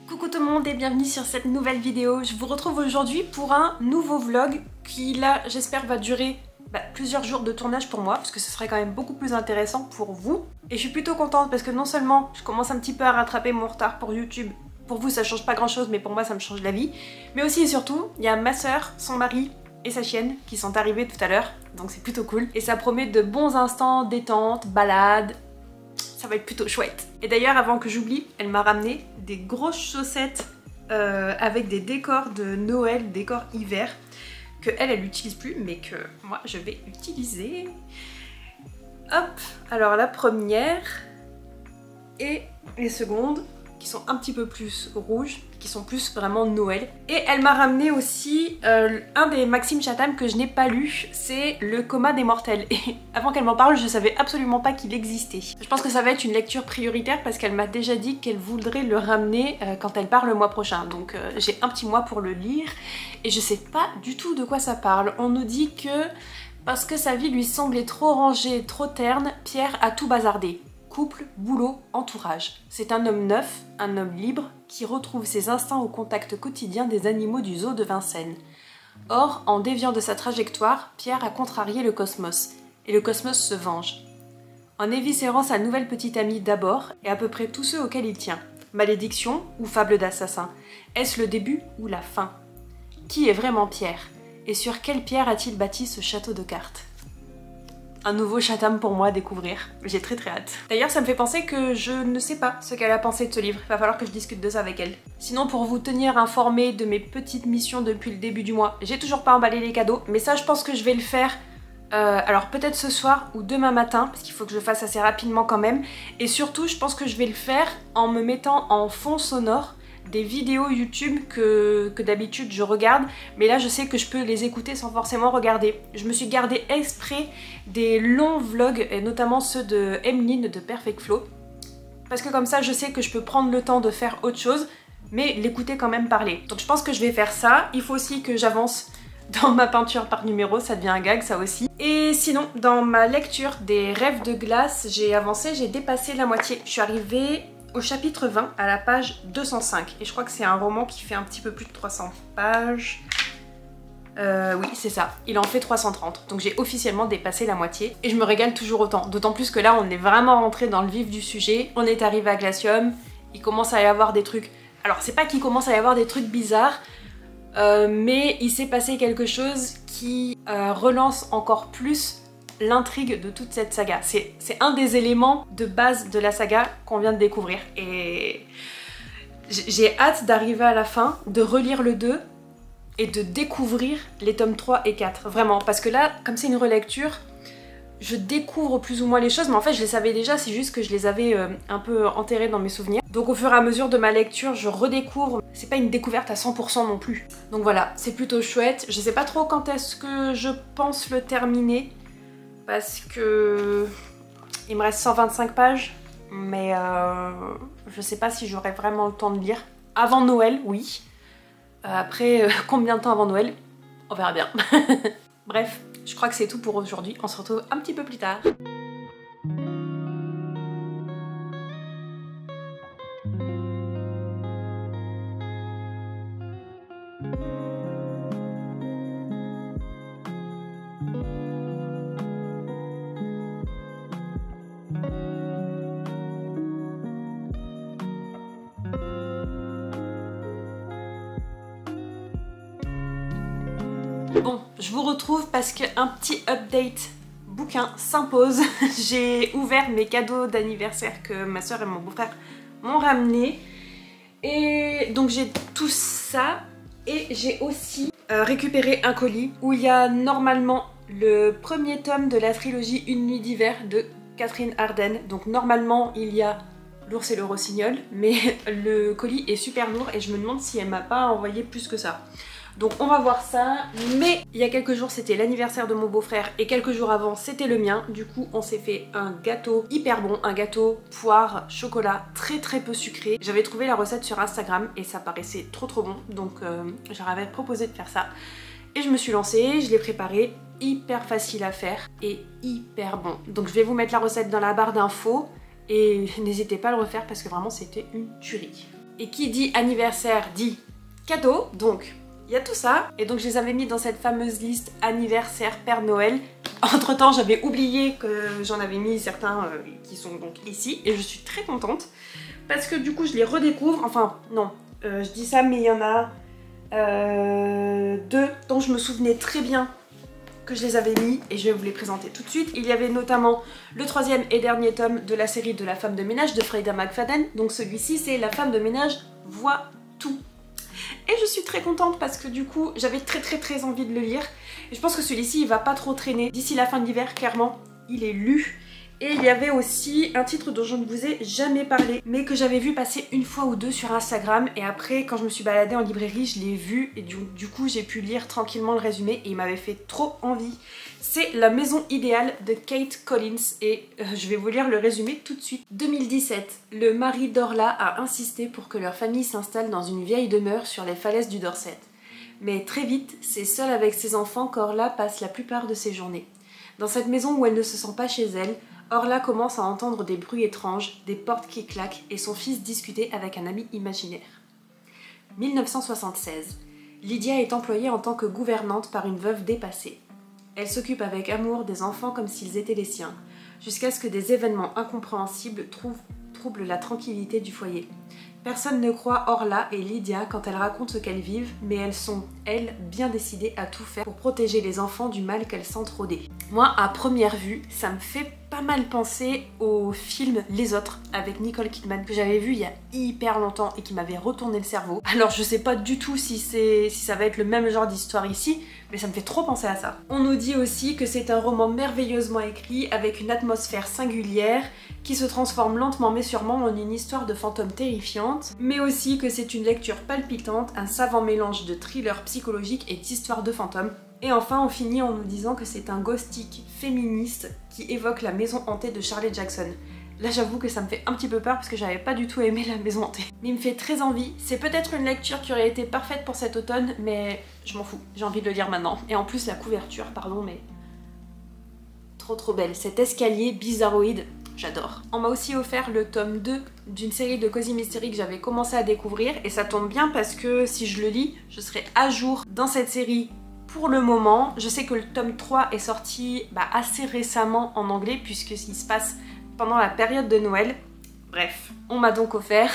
Coucou tout le monde et bienvenue sur cette nouvelle vidéo. Je vous retrouve aujourd'hui pour un nouveau vlog qui là j'espère va durer plusieurs jours de tournage pour moi parce que ce serait quand même beaucoup plus intéressant pour vous. Et je suis plutôt contente parce que non seulement je commence un petit peu à rattraper mon retard pour YouTube, pour vous ça change pas grand chose mais pour moi ça me change la vie, mais aussi et surtout il y a ma soeur, son mari et sa chienne qui sont arrivés tout à l'heure, donc c'est plutôt cool et ça promet de bons instants détente, balade. Ça va être plutôt chouette. Et d'ailleurs, avant que j'oublie, elle m'a ramené des grosses chaussettes avec des décors de Noël, décors hiver, que elle n'utilise plus, mais que moi je vais utiliser. Hop, alors la première et les secondes qui sont un petit peu plus rouges, qui sont plus vraiment Noël. Et elle m'a ramené aussi un des Maxime Chatham que je n'ai pas lu, c'est Le Coma des Mortels. Et avant qu'elle m'en parle, je savais absolument pas qu'il existait. Je pense que ça va être une lecture prioritaire parce qu'elle m'a déjà dit qu'elle voudrait le ramener quand elle part le mois prochain. Donc j'ai un petit mois pour le lire et je sais pas du tout de quoi ça parle. On nous dit que parce que sa vie lui semblait trop rangée, trop terne, Pierre a tout bazardé. Couple, boulot, entourage. C'est un homme neuf, un homme libre, qui retrouve ses instincts au contact quotidien des animaux du zoo de Vincennes. Or, en déviant de sa trajectoire, Pierre a contrarié le cosmos, et le cosmos se venge. En éviscérant sa nouvelle petite amie d'abord, et à peu près tous ceux auxquels il tient. Malédiction ou fable d'assassin? Est-ce le début ou la fin? Qui est vraiment Pierre? Et sur quelle pierre a-t-il bâti ce château de cartes? Un nouveau Chatham pour moi à découvrir. J'ai très hâte. D'ailleurs ça me fait penser que je ne sais pas ce qu'elle a pensé de ce livre. Il va falloir que je discute de ça avec elle. Sinon pour vous tenir informé de mes petites missions depuis le début du mois, j'ai toujours pas emballé les cadeaux. Mais ça je pense que je vais le faire alors peut-être ce soir ou demain matin. Parce qu'il faut que je le fasse assez rapidement quand même. Et surtout je pense que je vais le faire en me mettant en fond sonore des vidéos YouTube que d'habitude je regarde, mais là je sais que je peux les écouter sans forcément regarder. Je me suis gardé exprès des longs vlogs, et notamment ceux de Emeline de Perfect Flow, parce que comme ça je sais que je peux prendre le temps de faire autre chose, mais l'écouter quand même parler. Donc je pense que je vais faire ça. Il faut aussi que j'avance dans ma peinture par numéro, ça devient un gag ça aussi. Et sinon, dans ma lecture des Rêves de glace, j'ai avancé, j'ai dépassé la moitié. Je suis arrivée au chapitre 20, à la page 205. Et je crois que c'est un roman qui fait un petit peu plus de 300 pages. Oui, c'est ça. Il en fait 330. Donc j'ai officiellement dépassé la moitié. Et je me régale toujours autant. D'autant plus que là, on est vraiment rentré dans le vif du sujet. On est arrivé à Glacium. Il commence à y avoir des trucs... Alors, c'est pas qu'il commence à y avoir des trucs bizarres, mais il s'est passé quelque chose qui relance encore plus l'intrigue de toute cette saga. C'est un des éléments de base de la saga qu'on vient de découvrir et j'ai hâte d'arriver à la fin, de relire le 2 et de découvrir les tomes 3 et 4, vraiment, parce que là, comme c'est une relecture, je découvre plus ou moins les choses, mais en fait je les savais déjà, c'est juste que je les avais un peu enterrées dans mes souvenirs. Donc au fur et à mesure de ma lecture, je redécouvre, c'est pas une découverte à 100% non plus. Donc voilà, c'est plutôt chouette, je sais pas trop quand est-ce que je pense le terminer, parce que il me reste 125 pages, mais je sais pas si j'aurai vraiment le temps de lire. Avant Noël, oui. Après, combien de temps avant Noël? On verra bien. Bref, je crois que c'est tout pour aujourd'hui. On se retrouve un petit peu plus tard. Bon, je vous retrouve parce qu'un petit update bouquin s'impose. J'ai ouvert mes cadeaux d'anniversaire que ma soeur et mon beau-frère m'ont ramené. Et donc j'ai tout ça. Et j'ai aussi récupéré un colis où il y a normalement le premier tome de la trilogie Une nuit d'hiver de Catherine Arden. Donc normalement il y a L'ours et le rossignol, mais le colis est super lourd et je me demande si elle m'a pas envoyé plus que ça. Donc on va voir ça, mais il y a quelques jours c'était l'anniversaire de mon beau-frère et quelques jours avant c'était le mien. Du coup on s'est fait un gâteau hyper bon, un gâteau poire chocolat très peu sucré. J'avais trouvé la recette sur Instagram et ça paraissait trop bon, donc j'avais proposé de faire ça. Et je me suis lancée, je l'ai préparé, hyper facile à faire et hyper bon. Donc je vais vous mettre la recette dans la barre d'infos. Et n'hésitez pas à le refaire parce que vraiment c'était une tuerie. Et qui dit anniversaire dit cadeau, donc il y a tout ça. Et donc je les avais mis dans cette fameuse liste anniversaire Père Noël. Entre temps j'avais oublié que j'en avais mis certains qui sont donc ici. Et je suis très contente parce que du coup je les redécouvre. Enfin non, je dis ça mais il y en a deux dont je me souvenais très bien que je les avais mis et je vais vous les présenter tout de suite. Il y avait notamment le troisième et dernier tome de la série de La femme de ménage de Freida McFadden. Donc celui-ci c'est La femme de ménage voit tout. Et je suis très contente parce que du coup j'avais très envie de le lire. Et je pense que celui-ci il va pas trop traîner. D'ici la fin de l'hiver clairement il est lu. Et il y avait aussi un titre dont je ne vous ai jamais parlé, mais que j'avais vu passer une fois ou deux sur Instagram. Et après, quand je me suis baladée en librairie, je l'ai vu et du coup j'ai pu lire tranquillement le résumé et il m'avait fait trop envie. C'est La maison idéale de Kate Collins et je vais vous lire le résumé tout de suite. 2017, le mari d'Orla a insisté pour que leur famille s'installe dans une vieille demeure sur les falaises du Dorset. Mais très vite, c'est seule avec ses enfants qu'Orla passe la plupart de ses journées. Dans cette maison où elle ne se sent pas chez elle, Orla commence à entendre des bruits étranges, des portes qui claquent et son fils discuter avec un ami imaginaire. 1976. Lydia est employée en tant que gouvernante par une veuve dépassée. Elle s'occupe avec amour des enfants comme s'ils étaient les siens, jusqu'à ce que des événements incompréhensibles troublent la tranquillité du foyer. Personne ne croit Orla et Lydia quand elles racontent ce qu'elles vivent, mais elles sont, elles, bien décidées à tout faire pour protéger les enfants du mal qu'elles sentent rôder. Moi, à première vue, ça me fait pas mal penser au film Les Autres avec Nicole Kidman que j'avais vu il y a hyper longtemps et qui m'avait retourné le cerveau. Alors je sais pas du tout si ça va être le même genre d'histoire ici, mais ça me fait trop penser à ça. On nous dit aussi que c'est un roman merveilleusement écrit avec une atmosphère singulière qui se transforme lentement mais sûrement en une histoire de fantôme terrifiante, mais aussi que c'est une lecture palpitante, un savant mélange de thriller psychologique et d'histoire de fantômes. Et enfin on finit en nous disant que c'est un gothique féministe qui évoque la maison hantée de Shirley Jackson. Là j'avoue que ça me fait un petit peu peur parce que j'avais pas du tout aimé la maison hantée. Mais il me fait très envie, c'est peut-être une lecture qui aurait été parfaite pour cet automne, mais je m'en fous, j'ai envie de le lire maintenant. Et en plus la couverture, pardon, mais trop belle, cet escalier bizarroïde. J'adore. On m'a aussi offert le tome 2 d'une série de Cozy Mystery que j'avais commencé à découvrir et ça tombe bien parce que si je le lis, je serai à jour dans cette série pour le moment. Je sais que le tome 3 est sorti assez récemment en anglais puisqu'il se passe pendant la période de Noël. Bref, on m'a donc offert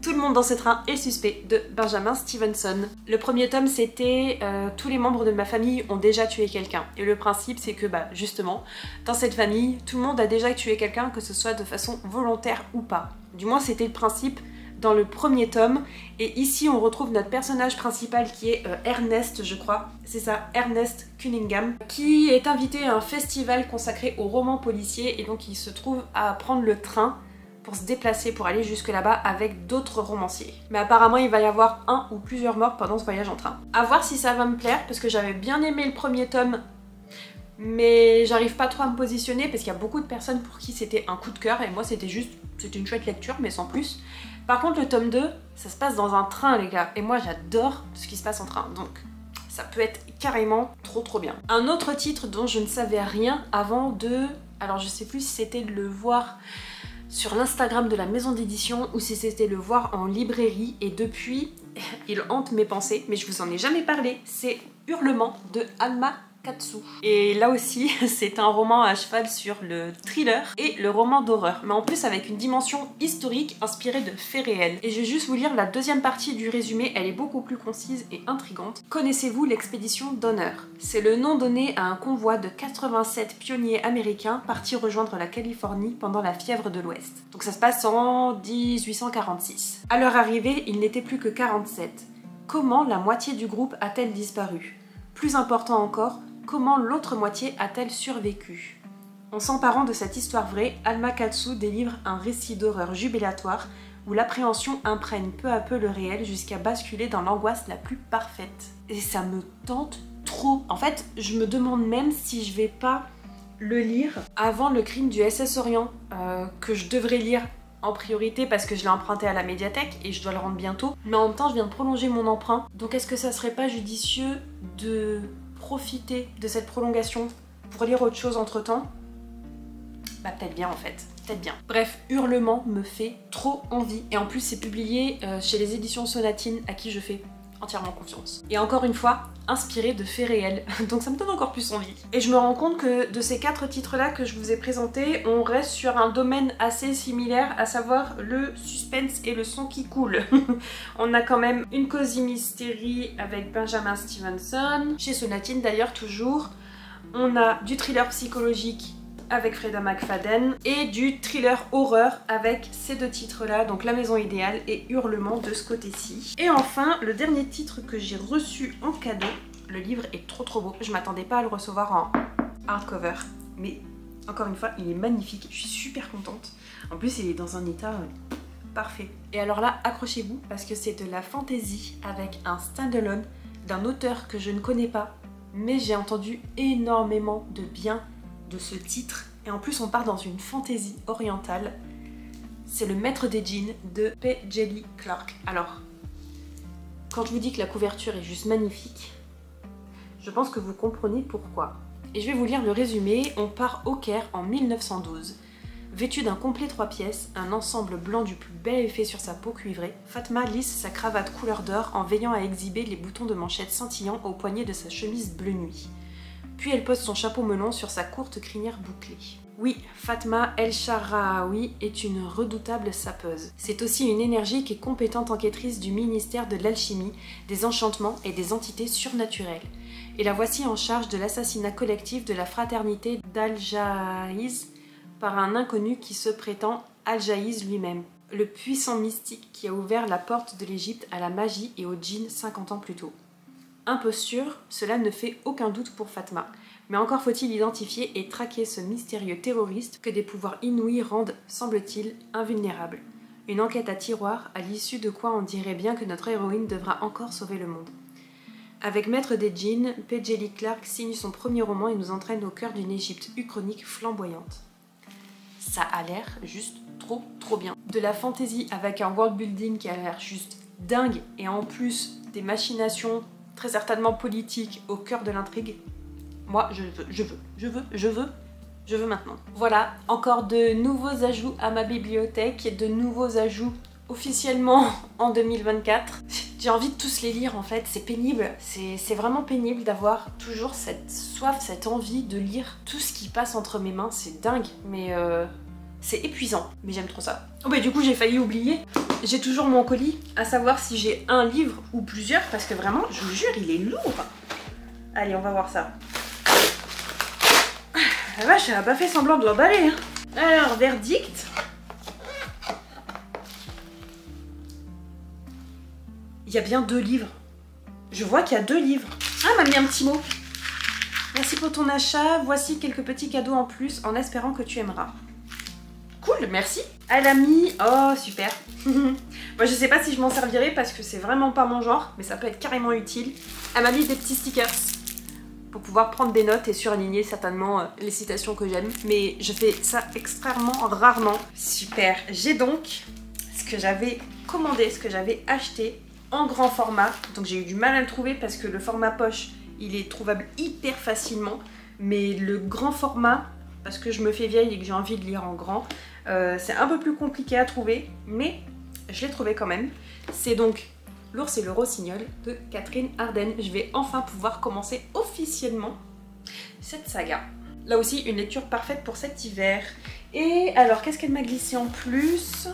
Tout le monde dans ce train est suspect de Benjamin Stevenson. Le premier tome c'était tous les membres de ma famille ont déjà tué quelqu'un. Et le principe c'est que justement, dans cette famille, tout le monde a déjà tué quelqu'un, que ce soit de façon volontaire ou pas. Du moins c'était le principe dans le premier tome. Et ici on retrouve notre personnage principal qui est Ernest, je crois. C'est ça, Ernest Cunningham, qui est invité à un festival consacré aux romans policiers et donc il se trouve à prendre le train pour se déplacer pour aller jusque là-bas avec d'autres romanciers. Mais apparemment il va y avoir un ou plusieurs morts pendant ce voyage en train. À voir si ça va me plaire parce que j'avais bien aimé le premier tome mais j'arrive pas trop à me positionner parce qu'il y a beaucoup de personnes pour qui c'était un coup de cœur et moi c'était une chouette lecture mais sans plus. Par contre le tome 2 ça se passe dans un train les gars et moi j'adore ce qui se passe en train donc ça peut être carrément trop bien. Un autre titre dont je ne savais rien avant de... Alors je sais plus si c'était de le voir sur l'Instagram de la maison d'édition ou si c'était le voir en librairie et depuis il hante mes pensées mais je vous en ai jamais parlé, c'est Hurlement de Alma Katsu. Et là aussi, c'est un roman à cheval sur le thriller et le roman d'horreur, mais en plus avec une dimension historique inspirée de faits réels. Et je vais juste vous lire la deuxième partie du résumé, elle est beaucoup plus concise et intrigante. Connaissez-vous l'expédition Donner? C'est le nom donné à un convoi de 87 pionniers américains partis rejoindre la Californie pendant la fièvre de l'Ouest. Donc ça se passe en 1846. À leur arrivée, il n'était plus que 47. Comment la moitié du groupe a-t-elle disparu? Plus important encore, comment l'autre moitié a-t-elle survécu? En s'emparant de cette histoire vraie, Alma Katsu délivre un récit d'horreur jubilatoire où l'appréhension imprègne peu à peu le réel jusqu'à basculer dans l'angoisse la plus parfaite. Et ça me tente trop. En fait, je me demande même si je vais pas le lire avant le crime du SS Orient, que je devrais lire en priorité parce que je l'ai emprunté à la médiathèque et je dois le rendre bientôt. Mais en même temps, je viens de prolonger mon emprunt. Donc est-ce que ça serait pas judicieux de profiter de cette prolongation pour lire autre chose entre temps? Bah peut-être bien en fait, peut-être bien. Bref, Hurlement me fait trop envie. Et en plus c'est publié chez les éditions Sonatine à qui je fais entièrement confiance. Et encore une fois, inspiré de faits réels, donc ça me donne encore plus envie. Et je me rends compte que de ces 4 titres-là que je vous ai présentés, on reste sur un domaine assez similaire, à savoir le suspense et le son qui coule. On a quand même une Cozy Mystery avec Benjamin Stevenson, chez Sonatine d'ailleurs toujours. On a du thriller psychologique avec Freda McFadden et du thriller horreur avec ces 2 titres-là, donc La Maison Idéale et Hurlement de ce côté-ci. Et enfin, le dernier titre que j'ai reçu en cadeau, le livre est trop beau. Je m'attendais pas à le recevoir en hardcover, mais encore une fois, il est magnifique, je suis super contente. En plus, il est dans un état parfait. Et alors là, accrochez-vous parce que c'est de la fantasy avec un standalone d'un auteur que je ne connais pas, mais j'ai entendu énormément de bien de ce titre, et en plus on part dans une fantaisie orientale. C'est Le Maître des Djinns de P. Djeli Clark. Alors, quand je vous dis que la couverture est juste magnifique, je pense que vous comprenez pourquoi. Et je vais vous lire le résumé. On part au Caire en 1912. Vêtue d'un complet 3 pièces, un ensemble blanc du plus bel effet sur sa peau cuivrée, Fatma lisse sa cravate couleur d'or en veillant à exhiber les boutons de manchette scintillants au poignet de sa chemise bleu nuit. Puis elle pose son chapeau melon sur sa courte crinière bouclée. Oui, Fatma El Sharawi est une redoutable sapeuse. C'est aussi une énergique et compétente enquêtrice du ministère de l'Alchimie, des Enchantements et des entités surnaturelles. Et la voici en charge de l'assassinat collectif de la fraternité d'Al-Jahiz par un inconnu qui se prétend Al-Jahiz lui-même, le puissant mystique qui a ouvert la porte de l'Égypte à la magie et aux djinns 50 ans plus tôt. Imposture, cela ne fait aucun doute pour Fatma, mais encore faut-il identifier et traquer ce mystérieux terroriste que des pouvoirs inouïs rendent, semble-t-il, invulnérable. Une enquête à tiroir, à l'issue de quoi on dirait bien que notre héroïne devra encore sauver le monde. Avec Maître des Djinns, P. Djeli Clark signe son premier roman et nous entraîne au cœur d'une Égypte uchronique flamboyante. Ça a l'air juste trop bien. De la fantaisie avec un world building qui a l'air juste dingue et en plus des machinations très certainement politiques au cœur de l'intrigue. Moi, je veux maintenant. Voilà, encore de nouveaux ajouts à ma bibliothèque et de nouveaux ajouts officiellement en 2024. J'ai envie de tous les lire en fait, c'est pénible, c'est vraiment pénible d'avoir toujours cette soif, cette envie de lire tout ce qui passe entre mes mains, c'est dingue, mais c'est épuisant, mais j'aime trop ça. Oh bah du coup j'ai failli oublier, j'ai toujours mon colis, à savoir si j'ai un livre ou plusieurs, parce que vraiment, je vous jure, il est lourd. Allez, on va voir ça. La vache, elle a pas fait semblant de l'emballer. Hein. Alors, verdict. Il y a bien 2 livres. Je vois qu'il y a 2 livres. Ah, elle m'a mis un petit mot. Merci pour ton achat. Voici quelques petits cadeaux en plus en espérant que tu aimeras. Cool, merci. Elle a mis... Oh, super. Moi, je sais pas si je m'en servirai parce que c'est vraiment pas mon genre, mais ça peut être carrément utile. Elle m'a mis des petits stickers pour pouvoir prendre des notes et surligner certainement les citations que j'aime. Mais je fais ça extrêmement rarement. Super. J'ai donc ce que j'avais commandé, ce que j'avais acheté en grand format. Donc j'ai eu du mal à le trouver parce que le format poche, il est trouvable hyper facilement. Mais le grand format, parce que je me fais vieille et que j'ai envie de lire en grand, c'est un peu plus compliqué à trouver, mais je l'ai trouvé quand même. C'est donc L'ours et le rossignol de Catherine Arden. Je vais enfin pouvoir commencer officiellement cette saga. Là aussi, une lecture parfaite pour cet hiver. Et alors, qu'est-ce qu'elle m'a glissé en plus?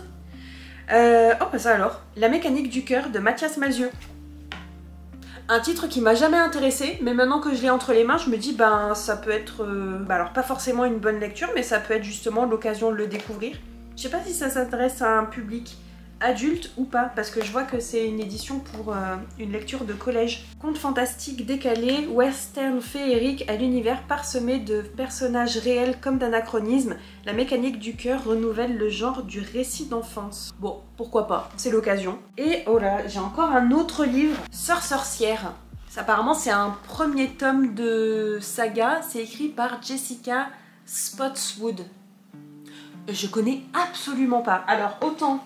Oh, bah ça alors. La mécanique du cœur de Mathias Malzieu. Un titre qui m'a jamais intéressé, mais maintenant que je l'ai entre les mains, je me dis, ben ça peut être... alors pas forcément une bonne lecture, mais ça peut être justement l'occasion de le découvrir. Je sais pas si ça s'intéresse à un public adulte ou pas, parce que je vois que c'est une édition pour une lecture de collège. Conte fantastique décalé, western féerique à l'univers parsemé de personnages réels comme d'anachronismes, la mécanique du cœur renouvelle le genre du récit d'enfance. Bon, pourquoi pas, c'est l'occasion. Et oh là, j'ai encore un autre livre, Sœur sorcière. Apparemment c'est un premier tome de saga, c'est écrit par Jessica Spotswood. Je connais absolument pas. Alors autant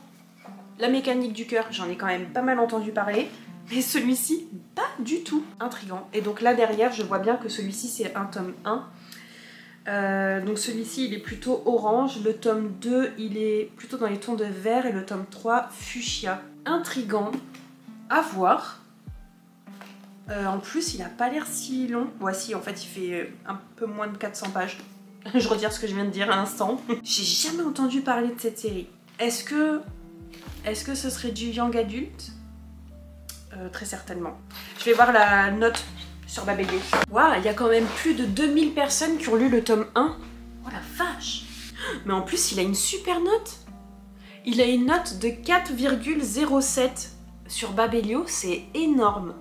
la mécanique du cœur, j'en ai quand même pas mal entendu parler, mais celui-ci, pas du tout. Intriguant. Et donc là derrière, je vois bien que celui-ci c'est un tome 1. Donc celui-ci il est plutôt orange, le tome 2 il est plutôt dans les tons de vert et le tome 3 fuchsia. Intriguant, à voir. En plus il a pas l'air si long. Voici en fait il fait un peu moins de 400 pages. Je retire ce que je viens de dire à l'instant. J'ai jamais entendu parler de cette série. Est-ce que ce serait du young adulte? Très certainement. Je vais voir la note sur Babelio. Waouh, il y a quand même plus de 2000 personnes qui ont lu le tome 1. Oh la vache! Mais en plus, il a une super note. Il a une note de 4,07 sur Babelio, c'est énorme.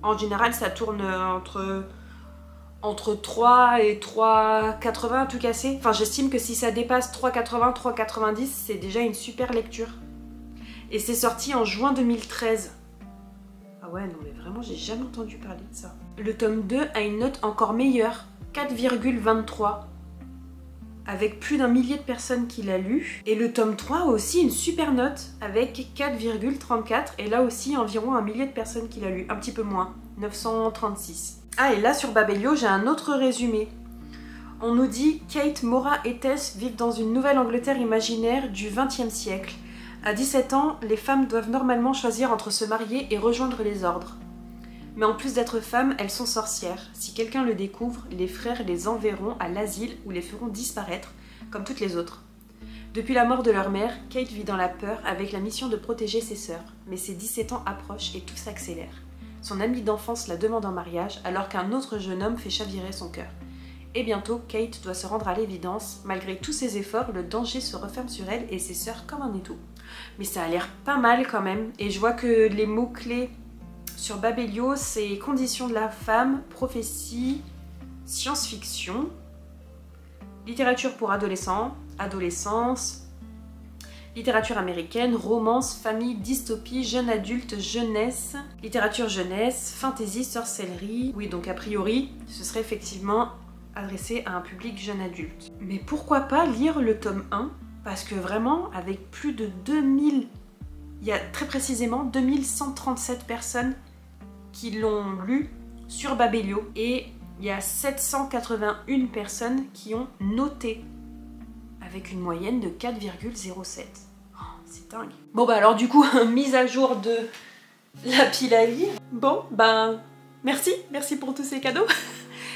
En général, ça tourne entre 3 et 3,80 tout cassé. Enfin, j'estime que si ça dépasse 3,80, 3,90, c'est déjà une super lecture. Et c'est sorti en juin 2013. Ah ouais, non mais vraiment, j'ai jamais entendu parler de ça. Le tome 2 a une note encore meilleure, 4,23. Avec plus d'un millier de personnes qui l'a lu. Et le tome 3 a aussi une super note, avec 4,34. Et là aussi, environ un millier de personnes qui l'a lu. Un petit peu moins, 936. Ah, et là, sur Babelio, j'ai un autre résumé. On nous dit « Kate, Maura et Tess vivent dans une Nouvelle-Angleterre imaginaire du XXe siècle. À 17 ans, les femmes doivent normalement choisir entre se marier et rejoindre les ordres. Mais en plus d'être femmes, elles sont sorcières. Si quelqu'un le découvre, les frères les enverront à l'asile ou les feront disparaître, comme toutes les autres. Depuis la mort de leur mère, Kate vit dans la peur avec la mission de protéger ses sœurs. Mais ses 17 ans approchent et tout s'accélère. Son amie d'enfance la demande en mariage alors qu'un autre jeune homme fait chavirer son cœur. Et bientôt, Kate doit se rendre à l'évidence. Malgré tous ses efforts, le danger se referme sur elle et ses sœurs comme un étau. Mais ça a l'air pas mal quand même. Et je vois que les mots-clés sur Babelio, c'est conditions de la femme, prophétie, science-fiction, littérature pour adolescents, adolescence, littérature américaine, romance, famille, dystopie, jeune adulte, jeunesse, littérature jeunesse, fantasy, sorcellerie. Oui, donc a priori, ce serait effectivement adressé à un public jeune adulte. Mais pourquoi pas lire le tome 1? Parce que vraiment, avec plus de 2000, il y a très précisément 2137 personnes qui l'ont lu sur Babelio. Et il y a 781 personnes qui ont noté, avec une moyenne de 4,07. Oh, c'est dingue. Bon bah alors du coup, mise à jour de la pile à lire. Bon, ben merci pour tous ces cadeaux.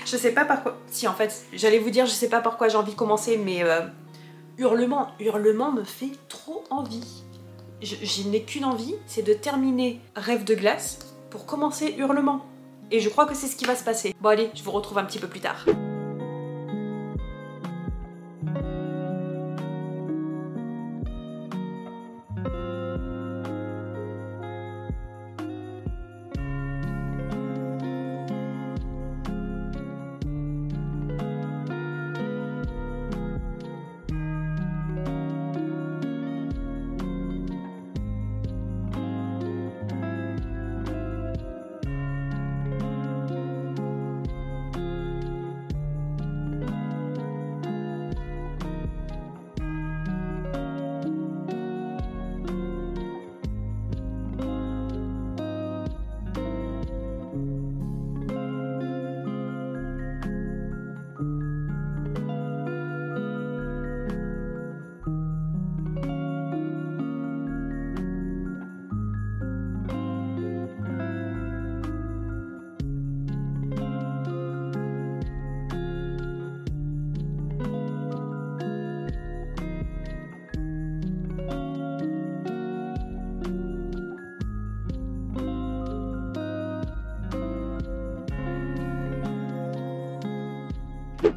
Je sais pas par quoi... Si en fait, j'allais vous dire, je sais pas par quoi j'ai envie de commencer, mais Hurlement me fait trop envie. Je n'ai qu'une envie, c'est de terminer Rêve de glace pour commencer Hurlement. Et je crois que c'est ce qui va se passer. Bon allez, je vous retrouve un petit peu plus tard.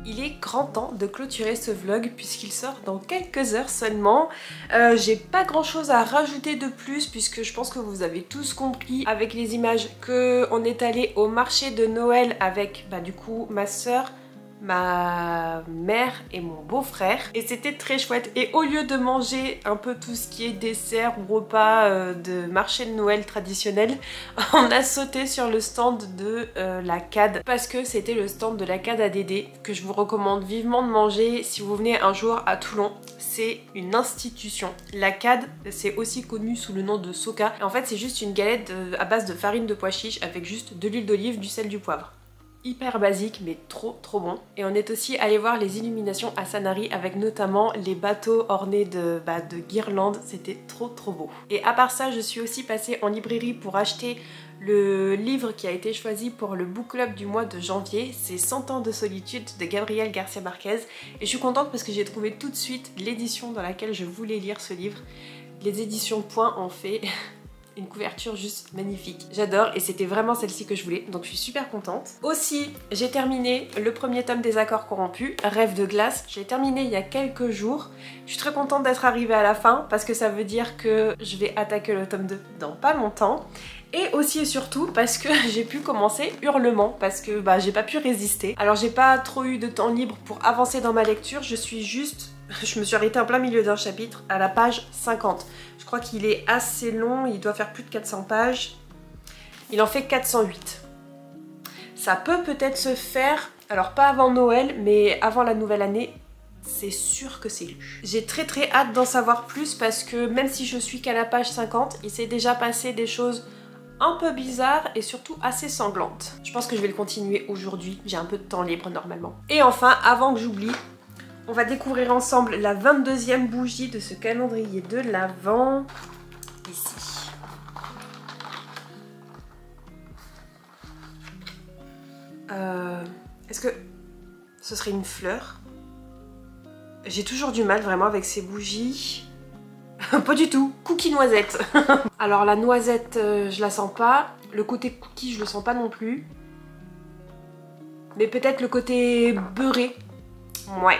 Il est grand temps de clôturer ce vlog puisqu'il sort dans quelques heures seulement. J'ai pas grand chose à rajouter de plus puisque je pense que vous avez tous compris avec les images qu'on est allé au marché de Noël avec du coup ma soeur, ma mère et mon beau-frère, et c'était très chouette. Et au lieu de manger un peu tout ce qui est dessert ou repas de marché de Noël traditionnel, on a sauté sur le stand de la CAD parce que c'était le stand de la CAD à Dédé que je vous recommande vivement de manger si vous venez un jour à Toulon. C'est une institution. La CAD, c'est aussi connu sous le nom de Soka. Et en fait, c'est juste une galette à base de farine de pois chiche avec juste de l'huile d'olive, du sel, du poivre. Hyper basique mais trop bon. Et on est aussi allé voir les illuminations à Sanary avec notamment les bateaux ornés de guirlandes, c'était trop beau. Et à part ça, je suis aussi passée en librairie pour acheter le livre qui a été choisi pour le book club du mois de janvier, c'est 100 ans de solitude de Gabriel Garcia Marquez. Et je suis contente parce que j'ai trouvé tout de suite l'édition dans laquelle je voulais lire ce livre. Les éditions Point ont fait une couverture juste magnifique. J'adore et c'était vraiment celle-ci que je voulais, donc je suis super contente. Aussi, j'ai terminé le premier tome des Accords corrompus, Rêve de glace. J'ai terminé il y a quelques jours. Je suis très contente d'être arrivée à la fin parce que ça veut dire que je vais attaquer le tome 2 dans pas longtemps. Et aussi et surtout parce que j'ai pu commencer Hurlement parce que j'ai pas pu résister. Alors j'ai pas trop eu de temps libre pour avancer dans ma lecture, je me suis arrêtée en plein milieu d'un chapitre à la page 50. Je crois qu'il est assez long, il doit faire plus de 400 pages. Il en fait 408. Ça peut peut-être se faire, alors pas avant Noël, mais avant la nouvelle année, c'est sûr que c'est lu. J'ai très hâte d'en savoir plus parce que même si je suis qu'à la page 50, il s'est déjà passé des choses un peu bizarres et surtout assez sanglantes. Je pense que je vais le continuer aujourd'hui, j'ai un peu de temps libre normalement. Et enfin, avant que j'oublie, on va découvrir ensemble la 22e bougie de ce calendrier de l'Avent, ici. Est-ce que ce serait une fleur? J'ai toujours du mal vraiment avec ces bougies. Pas du tout, cookie noisette. Alors la noisette, je la sens pas. Le côté cookie, je le sens pas non plus. Mais peut-être le côté beurré. Ouais.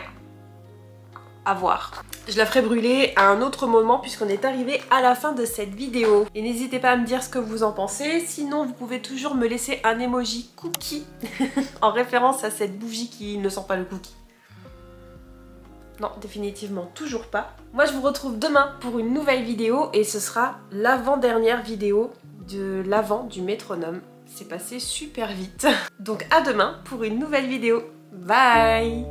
À voir. Je la ferai brûler à un autre moment puisqu'on est arrivé à la fin de cette vidéo. Et n'hésitez pas à me dire ce que vous en pensez. Sinon, vous pouvez toujours me laisser un emoji cookie en référence à cette bougie qui ne sent pas le cookie. Non, définitivement toujours pas. Moi, je vous retrouve demain pour une nouvelle vidéo et ce sera l'avant-dernière vidéo de l'Avent du métronome. C'est passé super vite. Donc à demain pour une nouvelle vidéo. Bye!